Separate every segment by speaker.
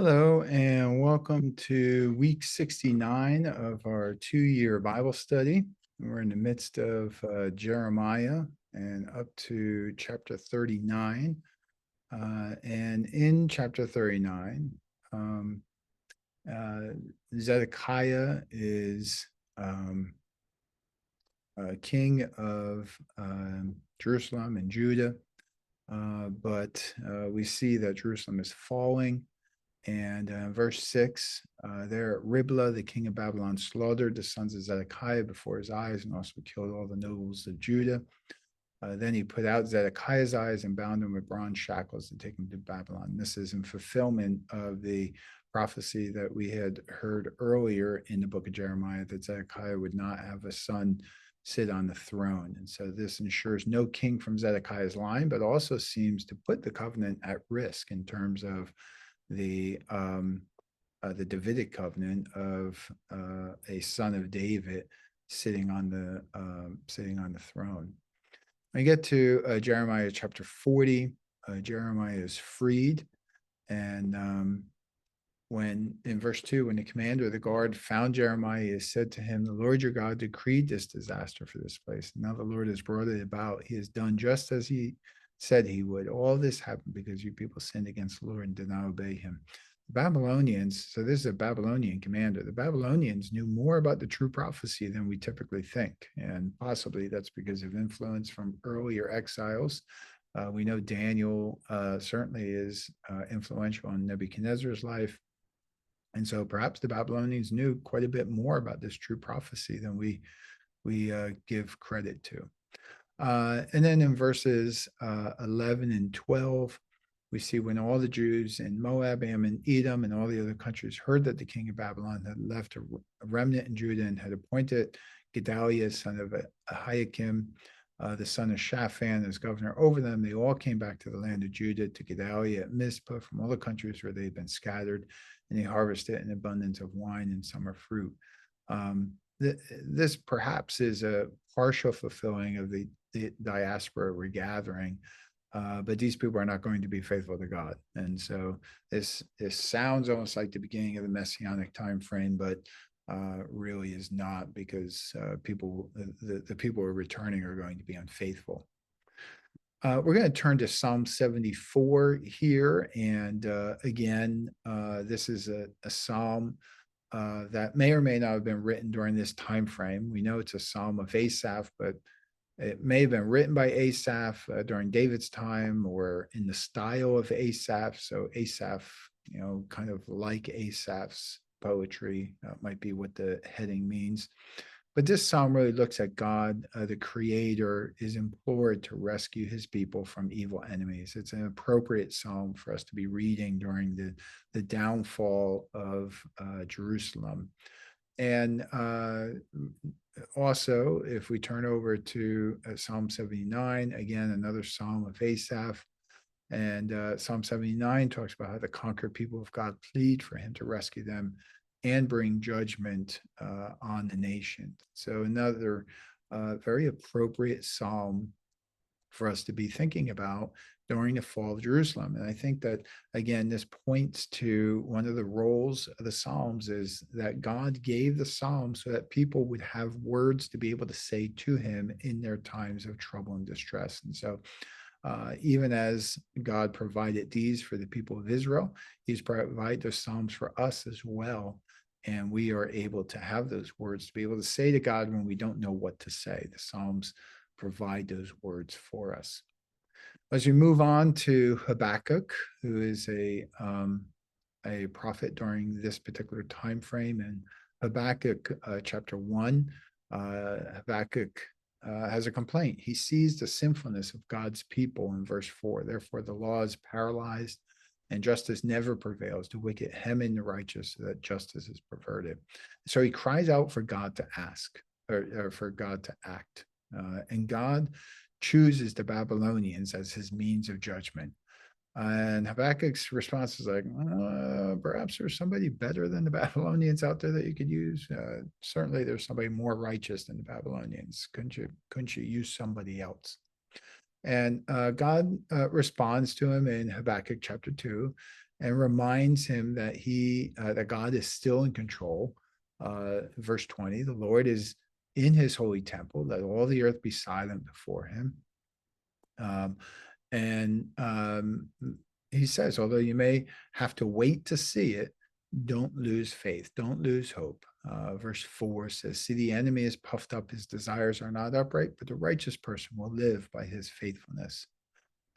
Speaker 1: Hello, and welcome to week 69 of our 2-year Bible study. We're in the midst of Jeremiah and up to chapter 39. And in chapter 39, um, uh, Zedekiah is um, king of Jerusalem and Judah, but we see that Jerusalem is falling. And verse 6, there at Riblah, the king of Babylon slaughtered the sons of Zedekiah before his eyes and also killed all the nobles of Judah. Then he put out Zedekiah's eyes and bound him with bronze shackles to take him to Babylon. This is in fulfillment of the prophecy that we had heard earlier in the book of Jeremiah that Zedekiah would not have a son sit on the throne. And so this ensures no king from Zedekiah's line, but also seems to put the covenant at risk in terms of the Davidic covenant of a son of David sitting on the throne. I get to Jeremiah chapter 40. Jeremiah is freed, and when in verse 2, when the commander of the guard found Jeremiah, he said to him, "The Lord your God decreed this disaster for this place. Now the Lord has brought it about. He has done just as he said he would. All this happened because you people sinned against the Lord and did not obey him." The Babylonians, so this is a Babylonian commander. The Babylonians knew more about the true prophecy than we typically think. And possibly that's because of influence from earlier exiles. We know Daniel certainly is influential in Nebuchadnezzar's life. And so perhaps the Babylonians knew quite a bit more about this true prophecy than we give credit to. And then in verses 11 and 12, we see when all the Jews in Moab, Ammon, Edom, and all the other countries heard that the king of Babylon had left a remnant in Judah and had appointed Gedaliah, son of Ahikam, the son of Shaphan, as governor over them, they all came back to the land of Judah, to Gedaliah at Mizpah from all the countries where they had been scattered, and they harvested an abundance of wine and summer fruit. This perhaps is a partial fulfilling of the diaspora regathering, but these people are not going to be faithful to God. And so this sounds almost like the beginning of the messianic time frame, but really is not, because the people who are returning are going to be unfaithful. We're going to turn to Psalm 74 here, and again, this is a psalm that may or may not have been written during this time frame. We know it's a psalm of Asaph, but it may have been written by Asaph during David's time or in the style of Asaph. So Asaph, kind of like Asaph's poetry, might be what the heading means. But this psalm really looks at God, the creator, is implored to rescue his people from evil enemies. It's an appropriate psalm for us to be reading during the downfall of Jerusalem. And also, if we turn over to Psalm 79, again, another psalm of Asaph. And Psalm 79 talks about how the conquered people of God plead for him to rescue them and bring judgment on the nation. So another very appropriate psalm for us to be thinking about during the fall of Jerusalem. And I think that, again, this points to one of the roles of the Psalms is that God gave the Psalms so that people would have words to be able to say to him in their times of trouble and distress. And so even as God provided these for the people of Israel, he's provided those Psalms for us as well. And we are able to have those words to be able to say to God when we don't know what to say. The Psalms provide those words for us. As we move on to Habakkuk, who is a prophet during this particular time frame, and Habakkuk chapter 1, Habakkuk has a complaint. He sees the sinfulness of God's people in verse 4. Therefore, the law is paralyzed and justice never prevails. The wicked hem in the righteous so that justice is perverted. So he cries out for God to ask, or for God to act. And God chooses the Babylonians as his means of judgment. And Habakkuk's response is like, perhaps there's somebody better than the Babylonians out there that you could use. Certainly there's somebody more righteous than the Babylonians. Couldn't you use somebody else? And God responds to him in Habakkuk chapter 2 and reminds him that that God is still in control. Verse 20, the Lord is in his holy temple, let all the earth be silent before him. Um, and he says, although you may have to wait to see it, don't lose faith, don't lose hope. Verse 4 says, see, the enemy is puffed up, his desires are not upright, but the righteous person will live by his faithfulness.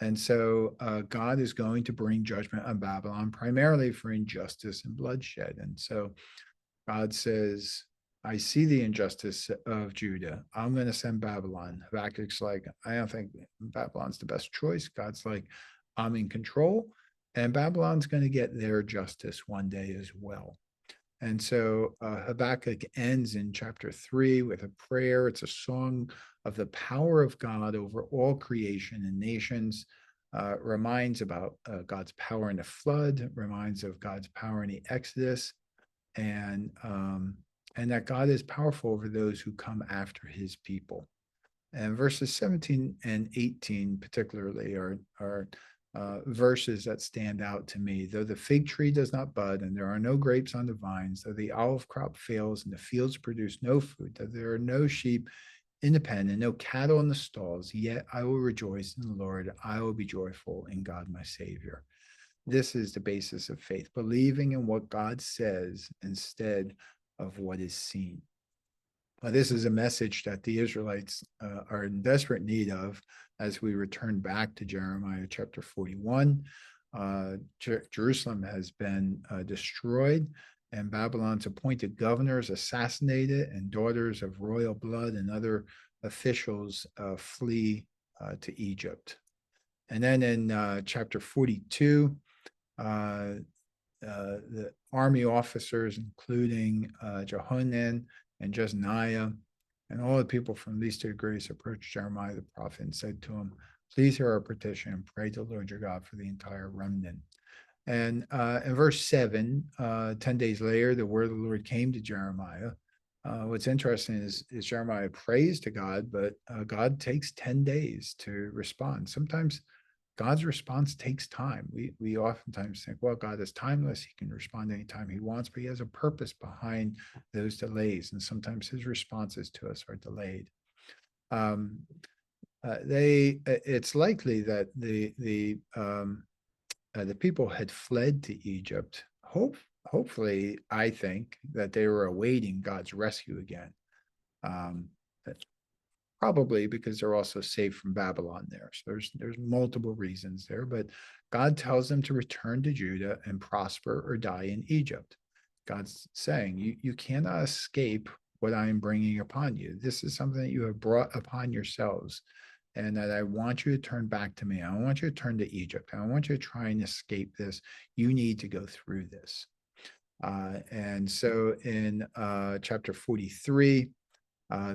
Speaker 1: And so God is going to bring judgment on Babylon, primarily for injustice and bloodshed. And so God says, I see the injustice of Judah. I'm going to send Babylon. Habakkuk's like, I don't think Babylon's the best choice. God's like, I'm in control, and Babylon's going to get their justice one day as well. And so Habakkuk ends in chapter 3 with a prayer. It's a song of the power of God over all creation and nations. Reminds about God's power in the flood, reminds of God's power in the Exodus, and that God is powerful over those who come after his people. And verses 17 and 18 particularly are verses that stand out to me. Though the fig tree does not bud and there are no grapes on the vines, though the olive crop fails and the fields produce no fruit, though there are no sheep in the pen and no cattle in the stalls, yet I will rejoice in the Lord. I will be joyful in God my Savior. This is the basis of faith, believing in what God says instead of what is seen. This is a message that the Israelites are in desperate need of as we return back to Jeremiah chapter 41. Jerusalem has been destroyed, and Babylon's appointed governors assassinated, and daughters of royal blood and other officials flee to Egypt. And then in chapter 42, the army officers, including Jehonan and Jezaniah, and all the people from least to greatest, approached Jeremiah the prophet and said to him, please hear our petition and pray to the Lord your God for the entire remnant. And in verse 7, 10 days later, the word of the Lord came to Jeremiah. What's interesting is Jeremiah prays to God, but God takes 10 days to respond. Sometimes God's response takes time. We oftentimes think, well, God is timeless. He can respond anytime he wants, but he has a purpose behind those delays. And sometimes his responses to us are delayed. It's likely that the people had fled to Egypt. Hopefully, I think that they were awaiting God's rescue again. Probably because they're also safe from Babylon there. So there's multiple reasons there, but God tells them to return to Judah and prosper or die in Egypt. God's saying, you cannot escape what I am bringing upon you. This is something that you have brought upon yourselves, and that I want you to turn back to me. I don't want you to turn to Egypt. I don't want you to try and escape this. You need to go through this. And so in chapter 43,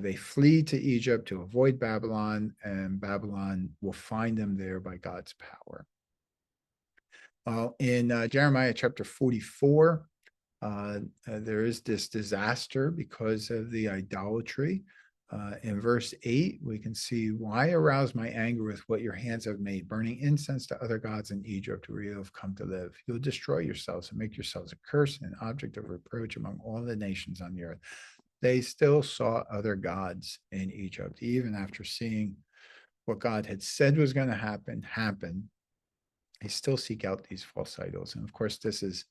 Speaker 1: they flee to Egypt to avoid Babylon, and Babylon will find them there by God's power. In Jeremiah chapter 44, there is this disaster because of the idolatry. In verse 8, we can see, why arouse my anger with what your hands have made, burning incense to other gods in Egypt where you have come to live. You'll destroy yourselves and make yourselves a curse and an object of reproach among all the nations on the earth. They still saw other gods in Egypt, even after seeing what God had said was going to happen. They still seek out these false idols. And of course, this is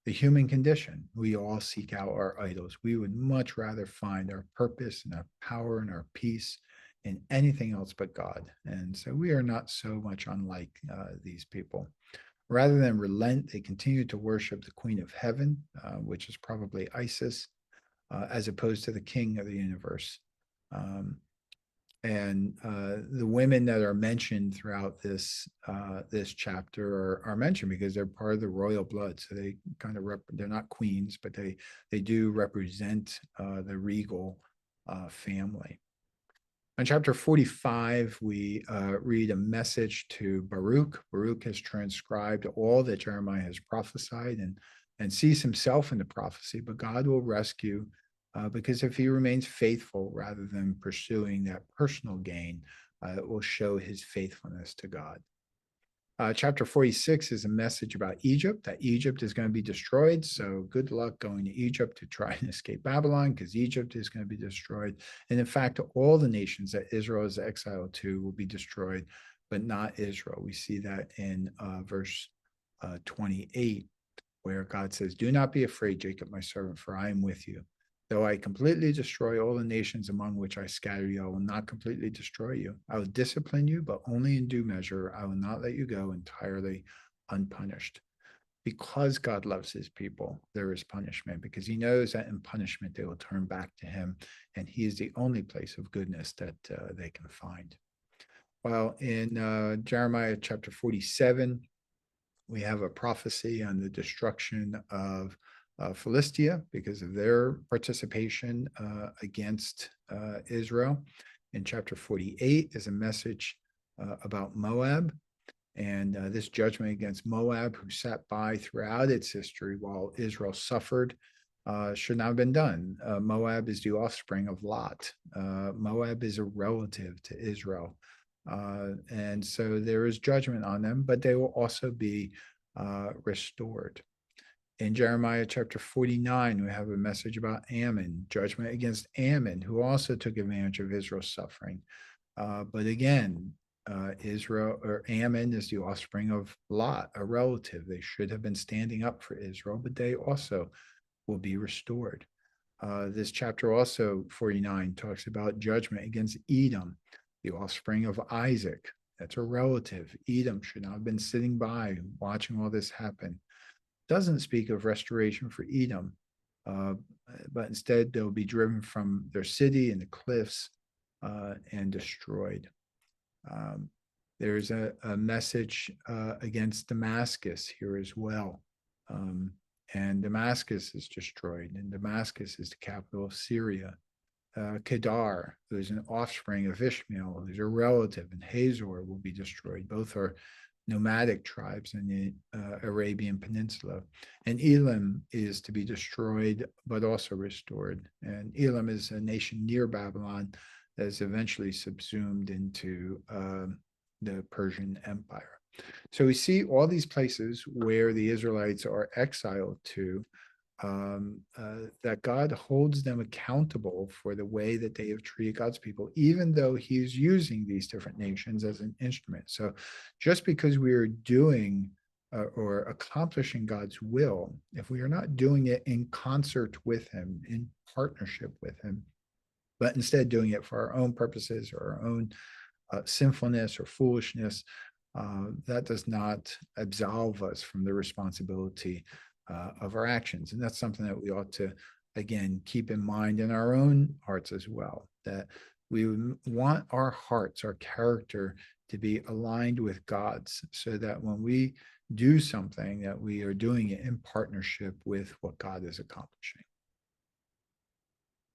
Speaker 1: the human condition. We all seek out our idols. We would much rather find our purpose and our power and our peace in anything else but God. And so we are not so much unlike these people. Rather than relent, they continue to worship the Queen of Heaven, which is probably Isis, as opposed to the king of the universe. And the women that are mentioned throughout this chapter are mentioned because they're part of the royal blood. So they kind of they're not queens, but they do represent the regal family. In chapter 45, we read a message to Baruch. Baruch has transcribed all that Jeremiah has prophesied and sees himself in the prophecy, but God will rescue because if he remains faithful rather than pursuing that personal gain, it will show his faithfulness to God. Chapter 46 is a message about Egypt, that Egypt is going to be destroyed. So good luck going to Egypt to try and escape Babylon, because Egypt is going to be destroyed. And in fact, all the nations that Israel is exiled to will be destroyed, but not Israel. We see that in verse 28, where God says, "Do not be afraid, Jacob, my servant, for I am with you. Though I completely destroy all the nations among which I scatter you, I will not completely destroy you. I will discipline you, but only in due measure. I will not let you go entirely unpunished." Because God loves his people, there is punishment, because he knows that in punishment they will turn back to him, and he is the only place of goodness that they can find. Well, in Jeremiah chapter 47, we have a prophecy on the destruction of Philistia because of their participation against Israel. In chapter 48 is a message about Moab, and this judgment against Moab, who sat by throughout its history while Israel suffered, should not have been done. Moab is the offspring of Lot. Moab is a relative to Israel. And so there is judgment on them, but they will also be restored. In Jeremiah chapter 49, we have a message about Ammon, judgment against Ammon, who also took advantage of Israel's suffering. But again, Israel, or Ammon, is the offspring of Lot, a relative. They should have been standing up for Israel, but they also will be restored. This chapter also, 49, talks about judgment against Edom, the offspring of Isaac. That's a relative. Edom should not have been sitting by watching all this happen. Doesn't speak of restoration for Edom, but instead they'll be driven from their city and the cliffs and destroyed. There's a message against Damascus here as well. And Damascus is destroyed, and Damascus is the capital of Syria. Kedar, who's an offspring of Ishmael, who's a relative, and Hazor will be destroyed. Both are nomadic tribes in the Arabian Peninsula. And Elam is to be destroyed, but also restored. And Elam is a nation near Babylon that is eventually subsumed into the Persian Empire. So we see all these places where the Israelites are exiled to, that God holds them accountable for the way that they have treated God's people, even though he's using these different nations as an instrument. So just because we are doing or accomplishing God's will, if we are not doing it in concert with him, in partnership with him, but instead doing it for our own purposes or our own sinfulness or foolishness, that does not absolve us from the responsibility of our actions. And that's something that we ought to, again, keep in mind in our own hearts as well, that we want our hearts, our character, to be aligned with God's, so that when we do something, that we are doing it in partnership with what God is accomplishing.